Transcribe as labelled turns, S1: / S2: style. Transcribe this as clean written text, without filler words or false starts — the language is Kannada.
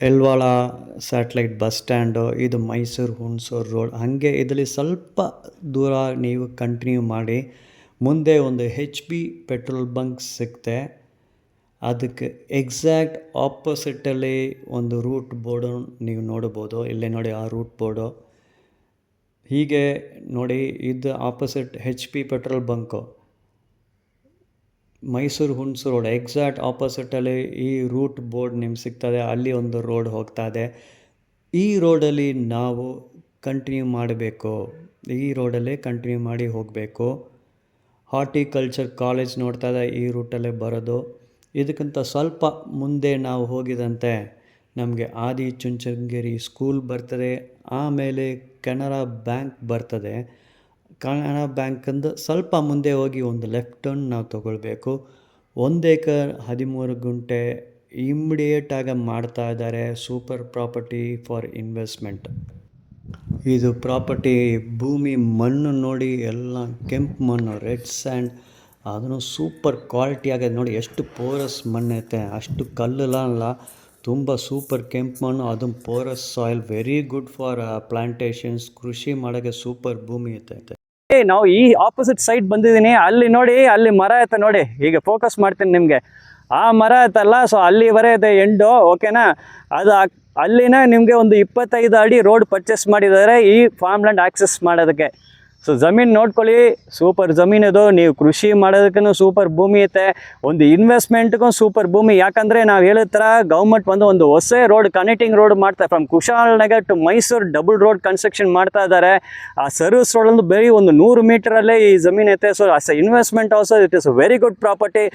S1: ಎಲ್ವಾಳ ಸ್ಯಾಟಲೈಟ್ ಬಸ್ ಸ್ಟ್ಯಾಂಡು, ಇದು ಮೈಸೂರು ಹುಣಸೂರು ರೋಡ್. ಹಾಗೆ ಇದರಲ್ಲಿ ಸ್ವಲ್ಪ ದೂರ ನೀವು ಕಂಟಿನ್ಯೂ ಮಾಡಿ ಮುಂದೆ ಒಂದು HP ಪೆಟ್ರೋಲ್ ಬಂಕ್ ಸಿಗುತ್ತೆ. ಅದಕ್ಕೆ ಎಕ್ಸಾಕ್ಟ್ ಆಪೋಸಿಟಲ್ಲಿ ಒಂದು ರೂಟ್ ಬೋರ್ಡು ನೀವು ನೋಡ್ಬೋದು. ಇಲ್ಲೇ ನೋಡಿ ಆ ರೂಟ್ ಬೋರ್ಡು. ಹೀಗೆ ನೋಡಿ, ಇದು opposite HP petrol bunk, Mysuru Hunsur road exact ಆಪೋಸಿಟಲ್ಲಿ ಈ ರೂಟ್ ಬೋರ್ಡ್ ನಿಮ್ಗೆ ಸಿಗ್ತದೆ. ಅಲ್ಲಿ ಒಂದು ರೋಡ್ ಹೋಗ್ತಾ ಇದೆ. ಈ ರೋಡಲ್ಲಿ ನಾವು ಕಂಟಿನ್ಯೂ ಮಾಡಬೇಕು. ಈ ರೋಡಲ್ಲೇ ಕಂಟಿನ್ಯೂ ಮಾಡಿ ಹೋಗಬೇಕು. ಹಾರ್ಟಿಕಲ್ಚರ್ ಕಾಲೇಜ್ ನೋಡ್ತಾ ಇದೆ, ಈ ರೂಟಲ್ಲೇ ಬರೋದು. ಇದಕ್ಕಿಂತ ಸ್ವಲ್ಪ ಮುಂದೆ ನಾವು ಹೋಗಿದಂತೆ ನಮಗೆ ಆದಿಚುಂಚನಗಿರಿ ಸ್ಕೂಲ್ ಬರ್ತದೆ. ಆಮೇಲೆ ಕೆನರಾ ಬ್ಯಾಂಕ್ ಬರ್ತದೆ. ಕೆನರಾ ಬ್ಯಾಂಕಿಂದ ಸ್ವಲ್ಪ ಮುಂದೆ ಹೋಗಿ ಒಂದು ಲೆಫ್ಟ್ ಟರ್ನ್ ನಾವು ತೊಗೊಳ್ಬೇಕು. 1 ಎಕರ್ 13 ಗುಂಟೆ ಇಮ್ಮಿಡಿಯೇಟಾಗಿ ಮಾಡ್ತಾ ಇದ್ದಾರೆ. Super property for investment. ಇದು ಪ್ರಾಪರ್ಟಿ ಭೂಮಿ ಮಣ್ಣು ನೋಡಿ, ಎಲ್ಲ ಕೆಂಪು ಮಣ್ಣು, ರೆಡ್ ಸ್ಯಾಂಡ್, ಅದನ್ನು ಸೂಪರ್ ಕ್ವಾಲಿಟಿ ಆಗಿದೆ. ನೋಡಿ ಎಷ್ಟು ಪೋರಸ್ ಮಣ್ಣೈತೆ, ಅಷ್ಟು ಕಲ್ಲಲ್ಲ, ತುಂಬ ಸೂಪರ್ ಕೆಂಪು ಮಣ್ಣು, ಅದನ್ನು Porus soil, very good for Plantations. ಕೃಷಿ ಮಾಡೋಕ್ಕೆ ಸೂಪರ್ ಭೂಮಿ ಐತೆ.
S2: ನಾವು ಈ ಆಪೋಸಿಟ್ ಸೈಡ್ ಬಂದಿದ್ದೀನಿ. ಅಲ್ಲಿ ನೋಡಿ, ಅಲ್ಲಿ ಮರ ಐತೆ ನೋಡಿ. ಈಗ ಫೋಕಸ್ ಮಾಡ್ತೀನಿ ನಿಮಗೆ. ಆ ಮರ ಐತಲ್ಲ, ಸೊ ಅಲ್ಲಿವರೆ ಇದೆ ಎಂಡು, ಓಕೆನಾ? ಅದು ಅಲ್ಲಿನ ನಿಮಗೆ ಒಂದು 25 ಅಡಿ ರೋಡ್ ಪರ್ಚೇಸ್ ಮಾಡಿದ್ದಾರೆ ಈ ಫಾರ್ಮ್ ಲ್ಯಾಂಡ್ ಆಕ್ಸೆಸ್ ಮಾಡೋದಕ್ಕೆ. ಸೊ ಜಮೀನು ನೋಡ್ಕೊಳ್ಳಿ, ಸೂಪರ್ ಜಮೀನಿದು. ನೀವು ಕೃಷಿ ಮಾಡೋದಕ್ಕೂ ಸೂಪರ್ ಭೂಮಿ ಐತೆ, ಒಂದು ಇನ್ವೆಸ್ಟ್ಮೆಂಟ್ಗೂ ಸೂಪರ್ ಭೂಮಿ. ಯಾಕಂದರೆ ನಾವು ಹೇಳಿದ ಥರ ಗೌರ್ಮೆಂಟ್ ಒಂದು ಹೊಸ ರೋಡ್, ಕನೆಕ್ಟಿಂಗ್ ರೋಡ್ ಮಾಡ್ತಾರೆ. From Kushalnagar to Mysuru double road construction ಮಾಡ್ತಾ ಇದ್ದಾರೆ. ಆ ಸರ್ವಿಸ್ ರೋಡಲ್ಲಿ ಬರೀ ಒಂದು 100 ಮೀಟರಲ್ಲೇ ಈ ಜಮೀನು ಐತೆ. So us investment also it is very good property.